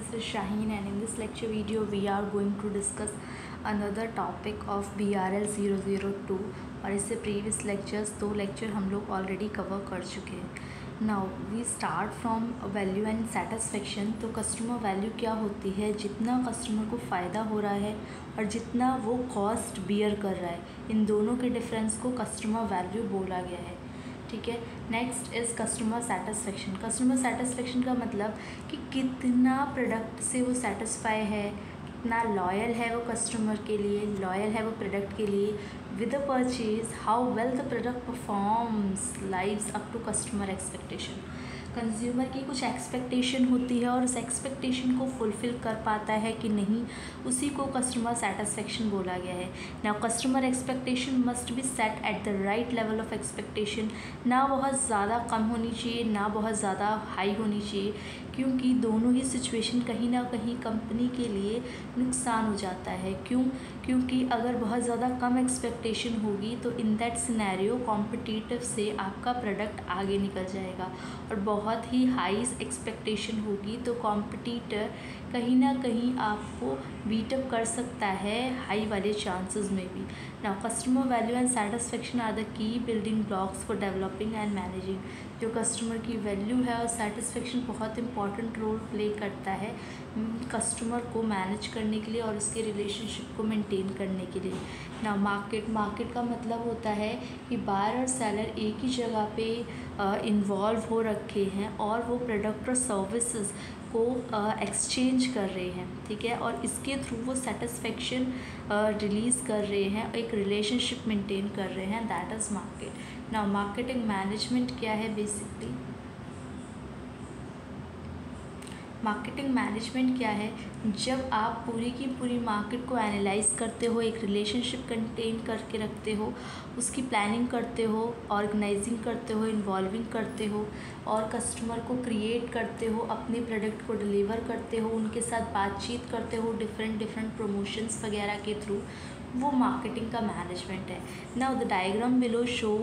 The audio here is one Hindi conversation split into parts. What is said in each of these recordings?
this is Shaheen, and in this lecture video we are going to discuss another topic of BRL 002। और इससे प्रीवियस लेक्चर्स 2 लेक्चर हम लोग ऑलरेडी कवर कर चुके हैं। Now we start from value and satisfaction. तो कस्टमर वैल्यू क्या होती है? जितना कस्टमर को फ़ायदा हो रहा है और जितना वो कॉस्ट बियर कर रहा है, इन दोनों के डिफरेंस को कस्टमर वैल्यू बोला गया है। ठीक है। Next is customer satisfaction. Customer satisfaction का मतलब कि कितना प्रोडक्ट से वो सेटिस्फाई है, कितना लॉयल है वो कस्टमर के लिए, लॉयल है वो प्रोडक्ट के लिए with the purchase, how well the product performs lives up to customer expectation. Consumer की कुछ एक्सपेक्टेशन होती है और उस एक्सपेक्टेशन को फुलफ़िल कर पाता है कि नहीं, उसी को कस्टमर सेटिस्फेक्शन बोला गया है। Now customer expectation must be set at the right level of expectation. ना बहुत ज़्यादा कम होनी चाहिए, ना बहुत ज़्यादा हाई होनी चाहिए, क्योंकि दोनों ही सिचुएशन कहीं ना कहीं कंपनी के लिए नुकसान हो जाता है। क्योंकि अगर बहुत ज़्यादा कम एक्सपेक्टेशन होगी तो इन दैट सिनेरियो कॉम्पिटिटिव से आपका प्रोडक्ट आगे निकल जाएगा, और बहुत ही हाई एक्सपेक्टेशन होगी तो कॉम्पिटिटर कहीं ना कहीं आपको बीटअप कर सकता है हाई वाले चांसेस में भी। Now customer value and satisfaction are the key building blocks for developing and managing. जो कस्टमर की वैल्यू है और सेटिस्फेक्शन बहुत इंपॉर्टेंट रोल प्ले करता है कस्टमर को मैनेज करने के लिए और उसके रिलेशनशिप को मेंटेन करने के लिए। ना मार्केट का मतलब होता है कि बायर और सेलर एक ही जगह पे इन्वॉल्व हो रखे हैं और वो प्रोडक्ट और सर्विसेज को एक्सचेंज कर रहे हैं। ठीक है। और इसके थ्रू वो सेटिस्फेक्शन रिलीज़ कर रहे हैं, एक रिलेशनशिप मेंटेन कर रहे हैं, that is market. Now marketing management क्या है? बेसिकली मार्केटिंग मैनेजमेंट क्या है? जब आप पूरी की पूरी मार्केट को एनालाइज करते हो, एक रिलेशनशिप कंटेन करके रखते हो, उसकी प्लानिंग करते हो, ऑर्गेनाइजिंग करते हो, इन्वॉल्विंग करते हो और कस्टमर को क्रिएट करते हो, अपने प्रोडक्ट को डिलीवर करते हो, उनके साथ बातचीत करते हो डिफरेंट प्रमोशंस वगैरह के थ्रू, वो मार्केटिंग का मैनेजमेंट है। Now the diagram below show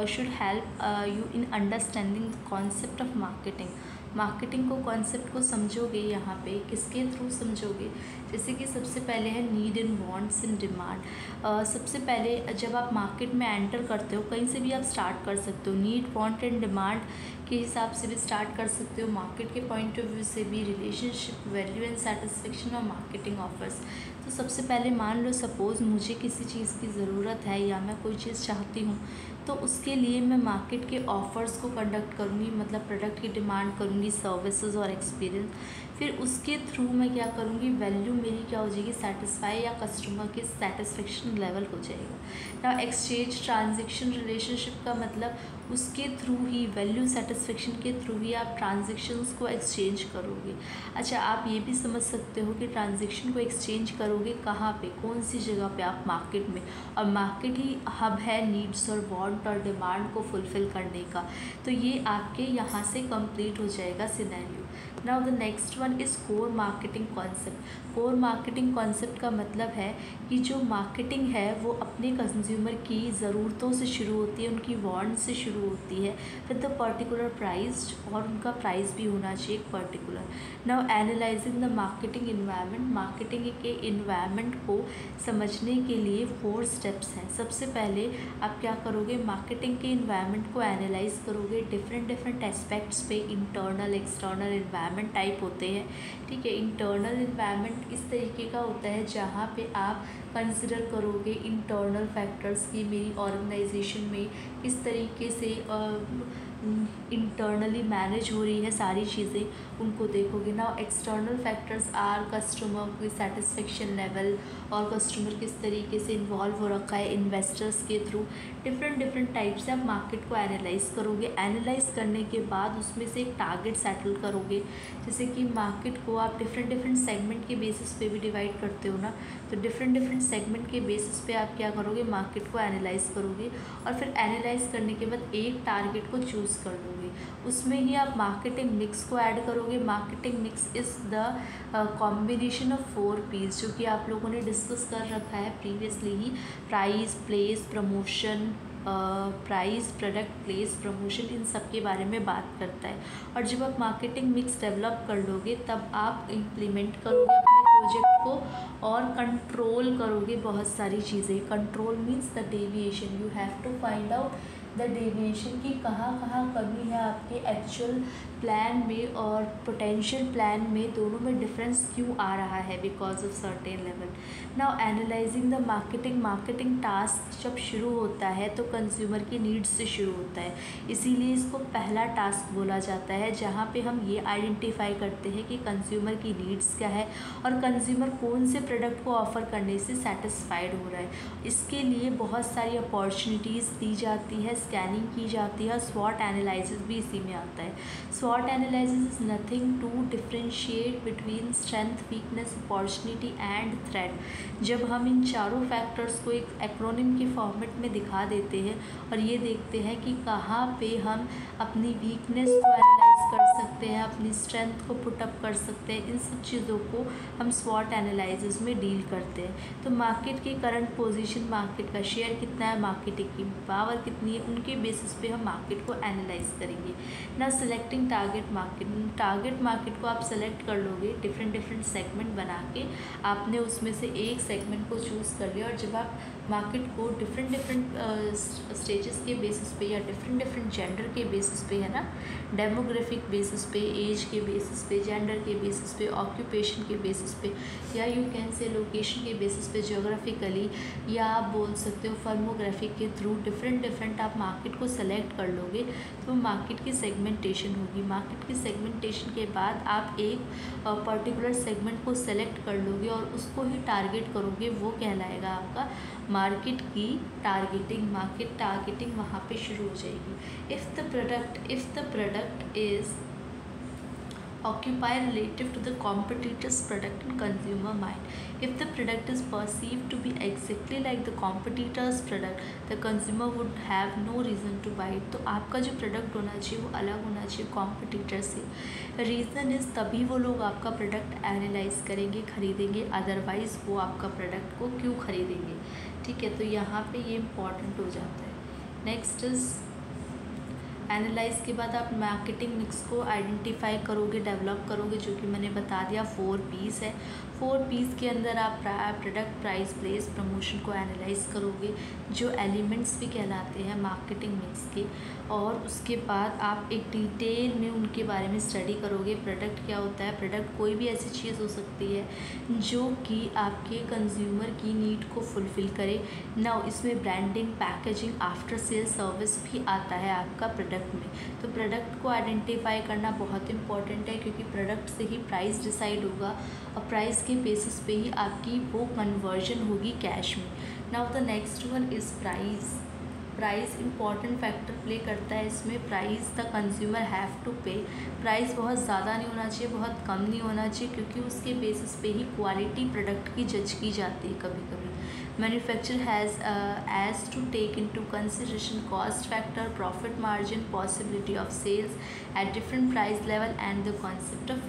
should help you in understanding the concept of marketing. Marketing को कॉन्सेप्ट को समझोगे यहाँ पे किसके थ्रू समझोगे? जैसे कि सबसे पहले है need and wants and demand. सबसे पहले जब आप मार्केट में एंटर करते हो, कहीं से भी आप स्टार्ट कर सकते हो, नीड वांट एंड डिमांड के हिसाब से भी स्टार्ट कर सकते हो, मार्केट के पॉइंट ऑफ व्यू से भी, रिलेशनशिप, वैल्यू एंड सेटिस्फेक्शन और मार्केटिंग ऑफर्स। तो सबसे पहले मान लो सपोज़ मुझे किसी चीज़ की ज़रूरत है या मैं कोई चीज़ चाहती हूँ, तो उसके लिए मैं मार्केट के ऑफ़र्स को कंडक्ट करूँगी, मतलब प्रोडक्ट की डिमांड करूँगी, सर्विसेज और एक्सपीरियंस। फिर उसके थ्रू मैं क्या करूँगी? वैल्यू मेरी क्या हो जाएगी? सेटिस्फाई या कस्टमर के सेटिस्फेक्शन लेवल हो जाएगा। ना एक्सचेंज ट्रांजेक्शन रिलेशनशिप का मतलब उसके थ्रू ही, वैल्यू सेटिस्फेक्शन के थ्रू ही आप ट्रांजेक्शन्स को एक्सचेंज करोगे। अच्छा, आप ये भी समझ सकते हो कि ट्रांजेक्शन को एक्सचेंज करोगे कहाँ पे, कौन सी जगह पे? आप मार्केट में, और मार्केट ही हब है नीड्स और वांट और डिमांड को फुलफ़िल करने का। तो ये आपके यहाँ से कंप्लीट हो जाएगा scenario. Now the next one is core marketing concept. Core marketing concept का मतलब है कि जो मार्केटिंग है वो अपने कंज्यूमर की ज़रूरतों से शुरू होती है, उनकी वांट से शुरू होती है विद द पर्टिकुलर प्राइस, और उनका प्राइस भी होना चाहिए एक particular. Now analysing the marketing environment. Marketing के इन्वायरमेंट को समझने के लिए 4 स्टेप्स हैं। सबसे पहले आप क्या करोगे? मार्केटिंग के इन्वायरमेंट को एनालाइज करोगे डिफरेंट एस्पेक्ट्स पे, इंटरनल, एक्सटर्नल इन्वायरमेंट टाइप होते हैं। ठीक है। इंटरनल इन्वायरमेंट इस तरीके का होता है जहाँ पे आप कंसिडर करोगे इंटरनल फैक्टर्स की, मेरी ऑर्गेनाइजेशन में किस तरीके से इंटरनली मैनेज हो रही है सारी चीज़ें, उनको देखोगे। ना एक्सटर्नल फैक्टर्स आर कस्टमर की सेटिस्फेक्शन लेवल, और कस्टमर किस तरीके से इन्वॉल्व हो रखा है इन्वेस्टर्स के थ्रू। डिफरेंट टाइप से आप मार्केट को एनालाइज करोगे। एनालाइज करने के बाद उसमें से एक टारगेट सेटल करोगे। जैसे कि मार्केट को आप डिफरेंट सेगमेंट के बेसिस पे भी डिवाइड करते हो ना, तो डिफरेंट सेगमेंट के बेसिस पे आप क्या करोगे? मार्केट को एनालाइज करोगे, और फिर एनालाइज करने के बाद एक टारगेट को चूज़ कर लोगे। उसमें ही आप मार्केटिंग मिक्स को ऐड करोगे। Marketing mix is the combination of 4 P's, जो कि आप लोगों ने डिस्कस कर रखा है प्रीवियसली ही। Price, place, promotion, price, product, place, promotion, इन सब के बारे में बात करता है। और जब आप मार्केटिंग मिक्स डेवलप कर लोगे तब आप इम्प्लीमेंट करोगे अपने प्रोजेक्ट को और कंट्रोल करोगे बहुत सारी चीज़ें। Control means the deviation, you have to find out the deviation की कहाँ कहाँ कमी है आपके एक्चुअल प्लान में और पोटेंशियल प्लान में, दोनों में डिफरेंस क्यों आ रहा है because of certain level. Now analysing the marketing task जब शुरू होता है तो कंज्यूमर की नीड्स से शुरू होता है, इसीलिए इसको पहला टास्क बोला जाता है, जहाँ पे हम ये आइडेंटिफाई करते हैं कि कंज्यूमर की नीड्स क्या है और कंज्यूमर कौन से प्रोडक्ट को ऑफ़र करने से सेटिस्फाइड हो रहा है। इसके लिए बहुत सारी अपॉर्चुनिटीज़ दी जाती है, स्कैनिंग की जाती है, स्वॉट एनालिसिस भी इसी में आता है। स्वॉट analysis is nothing to differentiate between strength, weakness, opportunity and threat. जब हम इन चारों फैक्टर्स को एक एक्रोनिम के फॉर्मेट में दिखा देते हैं और ये देखते हैं कि कहाँ पे हम अपनी वीकनेस को एनालाइज कर सकते हैं, अपनी स्ट्रेंथ को पुटअप कर सकते हैं, इन सब चीज़ों को हम स्वॉट एनालिसिस में डील करते हैं। तो मार्केट की करंट पोजीशन, मार्केट का शेयर कितना है, मार्केटिंग की पावर कितनी है, उनके बेसिस पे हम मार्केट को एनालाइज करेंगे। ना सिलेक्टिंग टारगेट मार्केट को आप सेलेक्ट कर लोगे, डिफरेंट सेगमेंट बना के आपने उसमें से एक सेगमेंट को चूज़ कर लिया। और जब आप मार्केट को डिफरेंट स्टेजेस के बेसिस पे या डिफरेंट जेंडर के बेसिस पे, है ना, डेमोग्राफिक बेसिस पे, एज के बेसिस पे, जेंडर के बेसिस पे, ऑक्यूपेशन के बेसिस पे, या यू कैन से लोकेशन के बेसिस पे, ज्योग्राफिकली, या आप बोल सकते हो फर्मोग्राफी के थ्रू डिफरेंट आप मार्केट को सेलेक्ट कर लोगे तो मार्केट की सेगमेंटेशन होगी। मार्केट की सेगमेंटेशन के बाद आप एक पर्टिकुलर सेगमेंट को सेलेक्ट कर लोगे और उसको ही टारगेट करोगे, वो कहलाएगा आपका मार्केट की टारगेटिंग। मार्केट टारगेटिंग वहाँ पे शुरू हो जाएगी। If the product is occupy relative to the competitor's product in consumer mind. If the product is perceived to be exactly like the competitor's product, the consumer would have no reason to buy it. तो आपका जो प्रोडक्ट होना चाहिए वो अलग होना चाहिए कॉम्पिटिटर से। रीज़न इज़ तभी वो लोग आपका प्रोडक्ट एनालाइज करेंगे, ख़रीदेंगे, अदरवाइज़ वो आपका प्रोडक्ट को क्यों ख़रीदेंगे। ठीक है, तो यहाँ पे ये इम्पॉर्टेंट हो जाता है। नेक्स्ट इज़ एनालाइज के बाद आप मार्केटिंग मिक्स को आइडेंटिफाई करोगे, डेवलप करोगे, जो कि मैंने बता दिया 4 पीस है। 4 पीस के अंदर आप प्रोडक्ट, प्राइस, प्लेस, प्रमोशन को एनालाइज करोगे, जो एलिमेंट्स भी कहलाते हैं मार्केटिंग मिक्स के। और उसके बाद आप एक डिटेल में उनके बारे में स्टडी करोगे। प्रोडक्ट क्या होता है, प्रोडक्ट कोई भी ऐसी चीज़ हो सकती है जो कि आपके कंज्यूमर की नीड को फुलफ़िल करे। नाउ इसमें branding, packaging, after sale service भी आता है आपका प्रोडक्ट में। तो प्रोडक्ट को आइडेंटिफाई करना बहुत इंपॉर्टेंट है, क्योंकि प्रोडक्ट से ही प्राइस डिसाइड होगा और प्राइस के बेसिस पे ही आपकी वो कन्वर्जन होगी कैश में। Now the next one is price. Price important factor play करता है इसमें। Price the consumer have to pay. Price बहुत ज़्यादा नहीं होना चाहिए, बहुत कम नहीं होना चाहिए, क्योंकि उसके बेसिस पे ही क्वालिटी प्रोडक्ट की जज की जाती है कभी कभी। Manufacture has to take into consideration cost factor, profit margin, possibility of sales at different price level and the concept of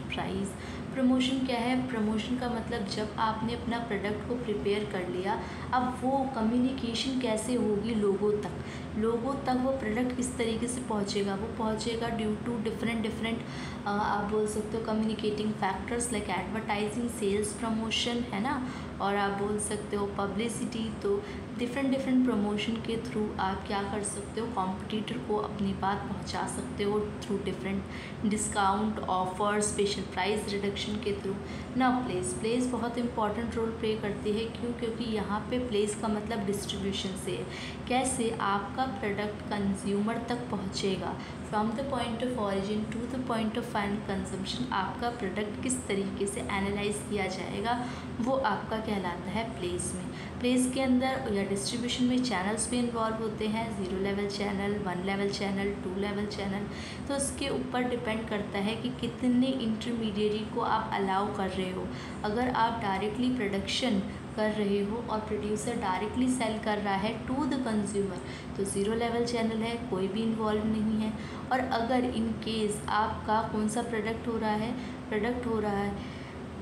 price. Promotion क्या है, प्रमोशन का मतलब जब आपने अपना प्रोडक्ट को प्रिपेयर कर लिया, अब वो कम्युनिकेशन कैसे होगी लोगों तक वो प्रोडक्ट किस तरीके से पहुंचेगा, वो पहुंचेगा ड्यू टू डिफरेंट आप बोल सकते हो communicating factors like advertising, sales, promotion, है ना, और आप बोल सकते हो पब्लिसिटी। तो डिफरेंट प्रमोशन के थ्रू आप क्या कर सकते हो, कॉम्पिटिटर को अपनी बात पहुंचा सकते हो through different discount, offer, special price reduction के थ्रू। ना प्लेस बहुत इंपॉर्टेंट रोल प्ले करती है। क्यों? क्योंकि यहाँ पे प्लेस का मतलब डिस्ट्रीब्यूशन से है, कैसे आपका प्रोडक्ट कंज्यूमर तक पहुँचेगा, from the point of origin to the point of final consumption. आपका प्रोडक्ट किस तरीके से एनालाइज किया जाएगा, वो आपका कहलाता है प्लेस में। प्लेस के अंदर या डिस्ट्रीब्यूशन में चैनल्स भी इन्वॉल्व होते हैं, 0 level channel, 1 level channel, 2 level channel. तो उसके ऊपर डिपेंड करता है कि कितने इंटरमीडिएरी को आप अलाउ कर रहे हो। अगर आप डायरेक्टली प्रोडक्शन कर रहे हो और प्रोड्यूसर डायरेक्टली सेल कर रहा है टू द कंज्यूमर, तो 0 लेवल चैनल है, कोई भी इन्वॉल्व नहीं है। और अगर इन केस आपका कौन सा प्रोडक्ट हो रहा है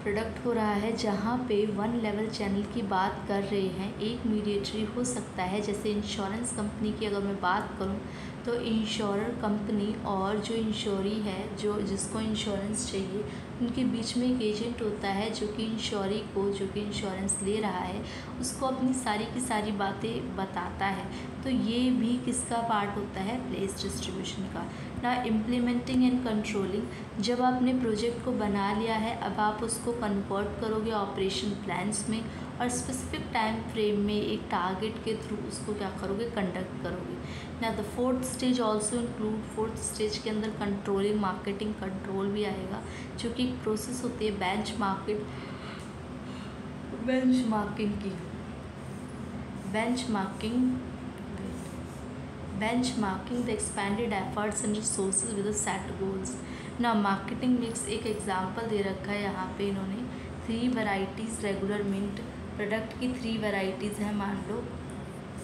प्रोडक्ट हो रहा है जहाँ पे वन लेवल चैनल की बात कर रहे हैं। एक मीडिएटरी हो सकता है, जैसे इंश्योरेंस कंपनी की अगर मैं बात करूँ तो इंश्योरर कंपनी और जो इंश्योरी है, जो जिसको इंश्योरेंस चाहिए, उनके बीच में एक एजेंट होता है जो कि इंश्योरी को, जो कि इंश्योरेंस ले रहा है, उसको अपनी सारी की सारी बातें बताता है। तो ये भी किसका पार्ट होता है? प्लेस डिस्ट्रीब्यूशन का। ना इम्प्लीमेंटिंग एंड कंट्रोलिंग, जब आपने प्रोजेक्ट को बना लिया है, अब आप उसको कन्वर्ट करोगे ऑपरेशन प्लान्स में और स्पेसिफिक टाइम फ्रेम में एक टारगेट के थ्रू उसको क्या करोगे? कंडक्ट करोगे। ना the fourth stage also include, fourth stage के अंदर कंट्रोलिंग, मार्केटिंग कंट्रोल भी आएगा, जो कि एक प्रोसेस होती है benchmarking the expanded efforts and resources with the set goals। ना मार्केटिंग मिक्स एक एग्जांपल दे रखा है यहाँ पे इन्होंने, 3 वैरायटीज़ रेगुलर मिंट, प्रोडक्ट की 3 वैरायटीज़ हैं मान लो,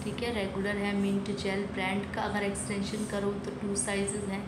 ठीक है। रेगुलर है, मिंट जेल, ब्रांड का अगर एक्सटेंशन करो तो 2 साइजेस हैं,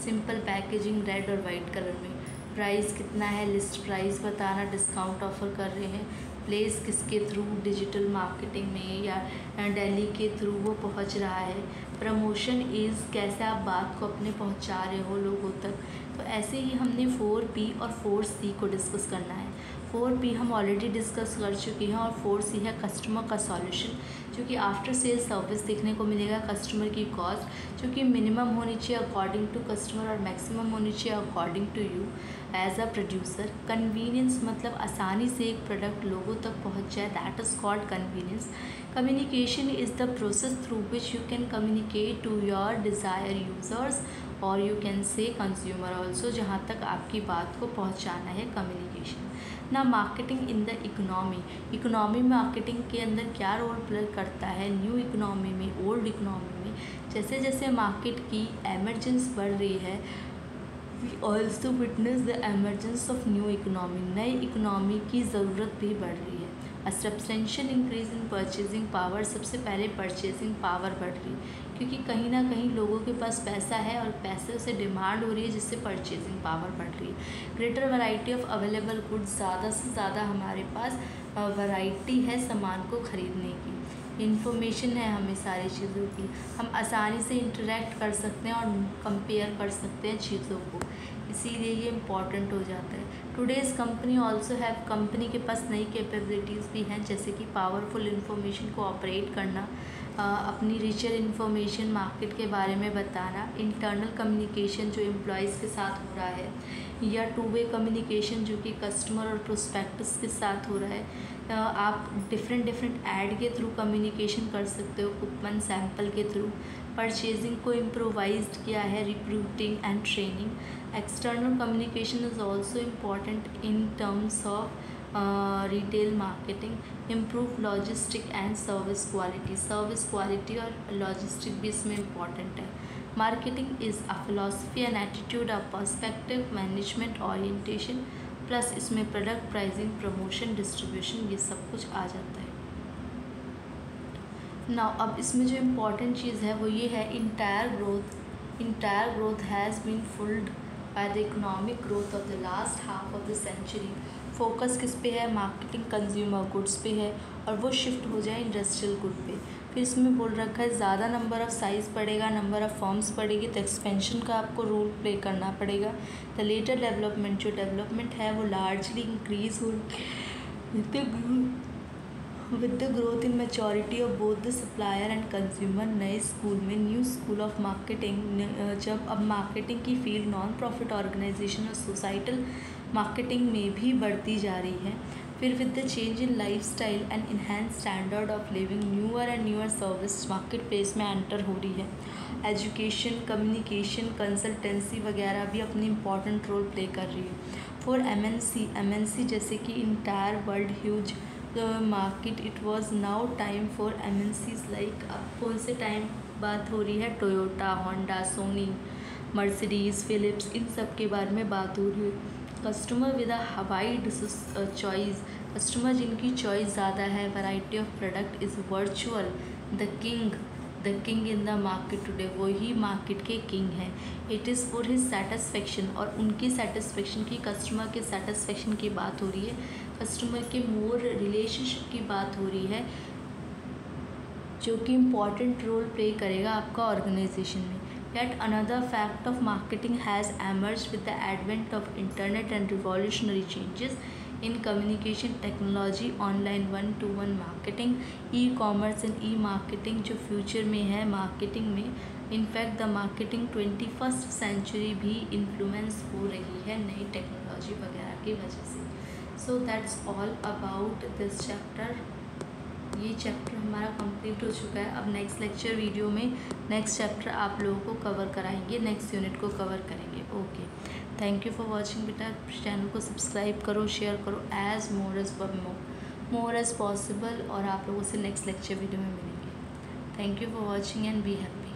सिंपल पैकेजिंग रेड और वाइट कलर में। प्राइस कितना है? लिस्ट प्राइस बताना, डिस्काउंट ऑफर कर रहे हैं। प्लेस किसके थ्रू? डिजिटल मार्केटिंग में या दिल्ली के थ्रू वो पहुंच रहा है। प्रमोशन इज़, कैसे आप बात को अपने पहुंचा रहे हो लोगों तक। तो ऐसे ही हमने 4P और 4C को डिस्कस करना है। 4P हम ऑलरेडी डिस्कस कर चुके हैं और 4C है कस्टमर का सॉल्यूशन, जो कि आफ्टर सेल सर्विस देखने को मिलेगा। कस्टमर की कॉस्ट जो कि मिनिमम होनी चाहिए अकॉर्डिंग टू कस्टमर और मैक्सिमम होनी चाहिए according to you as a producer. Convenience मतलब आसानी से एक प्रोडक्ट लोगों तक पहुंच जाए, that is called convenience. Communication is the process through which you can communicate to your desire users और you can say consumer also, जहाँ तक आपकी बात को पहुँचाना है, कम्युनिकेशन। ना marketing in the economy marketing के अंदर क्या रोल प्ले करता है? न्यू इकोनॉमी में, ओल्ड इकोनॉमी में, जैसे जैसे मार्केट की एमरजेंस बढ़ रही है, we also witness the emergence of new economy, नई इकोनॉमी की ज़रूरत भी बढ़ रही है। A substantial increase in purchasing power, सबसे पहले परचेजिंग पावर बढ़ रही है क्योंकि कहीं ना कहीं लोगों के पास पैसा है और पैसे से डिमांड हो रही है, जिससे परचेजिंग पावर बढ़ रही है। Greater variety of available goods, ज़्यादा से ज़्यादा हमारे पास वैरायटी है सामान को ख़रीदने की। इन्फॉर्मेशन है हमें सारी चीज़ों की, हम आसानी से इंटरेक्ट कर सकते हैं और कंपेयर कर सकते हैं चीज़ों को, इसीलिए ये इम्पॉर्टेंट हो जाता है। Today's company also have, company के पास नई कैपेबिलिटीज़ भी हैं, जैसे कि पावरफुल इन्फॉर्मेशन को ऑपरेट करना, अपनी रिचर इन्फॉर्मेशन मार्केट के बारे में बताना, इंटरनल कम्युनिकेशन जो एम्प्लॉयज़ के साथ हो रहा है, या 2 वे कम्युनिकेशन जो कि कस्टमर और प्रोस्पेक्टस के साथ हो रहा है। आप डिफरेंट ऐड के थ्रू कम्युनिकेशन कर सकते हो, कूपन सैम्पल के थ्रू। परचेजिंग को इम्प्रोवाइज्ड किया है, recruiting and training. External communication is also important in terms of retail marketing. Improve logistic and service quality और लॉजिस्टिक भी इसमें इम्पॉर्टेंट है। Marketing is a philosophy and attitude, a perspective, management orientation, plus इसमें प्रोडक्ट प्राइसिंग, प्रमोशन, डिस्ट्रीब्यूशन, ये सब कुछ आ जाता है। नाउ अब इसमें जो इम्पॉर्टेंट चीज़ है वो ये है, entire growth has been fuelled by the economic growth of the last half of the century. Focus किस पे है? मार्केटिंग कंज्यूमर गुड्स पे है और वो शिफ्ट हो जाए इंडस्ट्रियल गुड पे। फिर इसमें बोल रखा है ज़्यादा नंबर ऑफ़ साइज़ पड़ेगा, नंबर ऑफ़ फॉर्म्स पड़ेगी, तो एक्सपेंशन का आपको रोल प्ले करना पड़ेगा। द लेटर डेवलपमेंट, जो डेवलपमेंट है वो लार्जली इंक्रीज हो with the growth in maturity of both the supplier and consumer. नए स्कूल में, न्यू स्कूल ऑफ मार्केटिंग, जब अब मार्केटिंग की फील्ड नॉन प्रॉफिट ऑर्गेनाइजेशन और सोसाइटल मार्केटिंग में भी बढ़ती जा रही है। फिर with the change in life style and enhance standard of living, newer and newer service market place में एंटर हो रही है। एजुकेशन, कम्युनिकेशन, कंसल्टेंसी वगैरह भी अपनी इम्पॉर्टेंट रोल प्ले कर रही है। फॉर एमएनसी जैसे कि entire world huge market, it was now time for MNCs like, अब कौन से टाइम बात हो रही है? Toyota, Honda, Sony, Mercedes, Philips, इन सब के बारे में बात हो रही है। Customer with a wide choice, customer जिनकी चॉइस ज़्यादा है, variety of product is virtual, the the king in the market today, वही मार्केट के किंग हैं। It is for his satisfaction, और उनकी सेटिस्फेक्शन की, कस्टमर के सेटिस्फेक्शन की बात हो रही है, कस्टमर के मोर रिलेशनशिप की बात हो रही है, जो कि इम्पॉर्टेंट रोल प्ले करेगा आपका ऑर्गेनाइजेशन में। Yet another fact of marketing has emerged with the advent of internet and revolutionary changes in communication technology, online one-to-one marketing, e-commerce and e-marketing जो फ्यूचर में है मार्केटिंग में। In fact the marketing 21st century भी इन्फ्लुएंस हो रही है नई टेक्नोलॉजी वगैरह की वजह से। So that's all about this chapter. ये चैप्टर हमारा कंप्लीट हो चुका है। अब नेक्स्ट लेक्चर वीडियो में नेक्स्ट चैप्टर आप लोगों को कवर कराएंगे, नेक्स्ट यूनिट को कवर करेंगे। Okay, thank you for watching बेटा। चैनल को सब्सक्राइब करो, शेयर करो एज मोर एज पॉसिबल, और आप लोगों से नेक्स्ट लेक्चर वीडियो में मिलेंगे। Thank you for watching and be happy.